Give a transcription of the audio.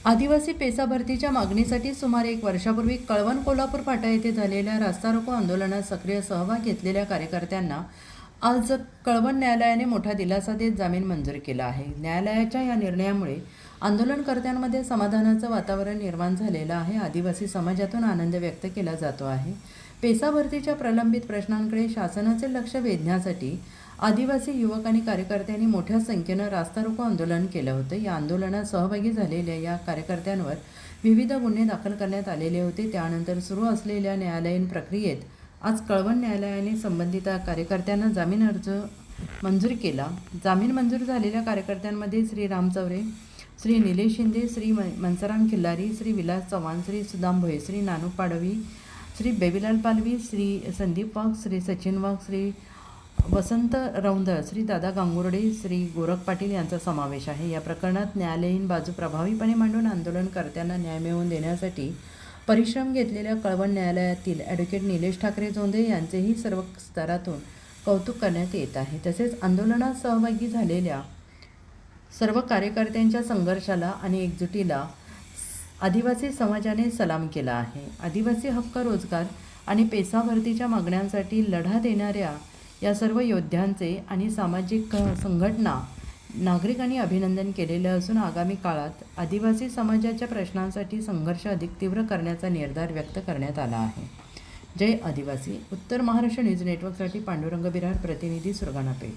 आदिवासी पेसा भरतीच्या मागणीसाठी सुमारे 1 वर्षापूर्वी कळवण कोल्हापूर फाटा येथे झालेल्या रास्ता रोको आंदोलनात सक्रिय सहभाग घेतलेल्या कार्यकर्त्यांना आज कळवण न्यायालयाने मोठा दिलासा देत जामीन मंजूर केला आहे. न्यायालयाच्या या निर्णयामुळे आंदोलनकर्त्यांमध्ये समाधानाचं वातावरण निर्माण झालेलं आहे. आदिवासी समाजातून आनंद व्यक्त केला जातो आहे. पेसा भरतीच्या प्रलंबित प्रश्नांकडे शासनाचे लक्ष वेधण्यासाठी आदिवासी युवक आणि कार्यकर्त्यांनी मोठ्या संख्येनं रास्ता रोको आंदोलन केलं होतं. या आंदोलनात सहभागी झालेल्या या कार्यकर्त्यांवर विविध गुन्हे दाखल करण्यात आलेले होते. त्यानंतर सुरू असलेल्या न्यायालयीन प्रक्रियेत आज कळवण न्यायालयाने संबंधित कार्यकर्त्यांना जामीन अर्ज मंजूर केला. जामीन मंजूर झालेल्या कार्यकर्त्यांमध्ये श्री राम चौरे, श्री निलेश शिंदे, श्री मनसराम खिल्लारी, श्री विलास चव्हाण, श्री सुदाम भोये, श्री नानू पाडवी, श्री बेबीलाल पालवी, श्री संदीप वाघ, श्री सचिन वाघ, श्री वसंत रौंदळ, श्री दादा गांगुर्डे, श्री गोरख पाटील यांचा समावेश आहे. या प्रकरणात न्यायालयीन बाजू प्रभावीपणे मांडून आंदोलनकर्त्यांना न्याय मिळवून देण्यासाठी परिश्रम घेतलेल्या कळवण न्यायालयातील ॲडव्होकेट निलेश ठाकरे जोंधे यांचेही सर्व स्तरातून कौतुक करण्यात येत आहे. तसेच आंदोलनात सहभागी झालेल्या सर्व कार्यकर्त्यांच्या संघर्षाला आणि एकजुटीला आदिवासी समाजाने सलाम केला आहे. आदिवासी हक्क, रोजगार आणि पेसा भरतीच्या मागण्यांसाठी लढा देणाऱ्या या सर्व योद्ध्यांचे आणि सामाजिक संघटना नागरिकांनी अभिनंदन केलेलं असून आगामी काळात आदिवासी समाजाच्या प्रश्नांसाठी संघर्ष अधिक तीव्र करण्याचा निर्धार व्यक्त करण्यात आला आहे. जय आदिवासी. उत्तर महाराष्ट्र न्यूज नेटवर्कसाठी पांडुरंग बिरार, प्रतिनिधी सुरगाणा पेठ.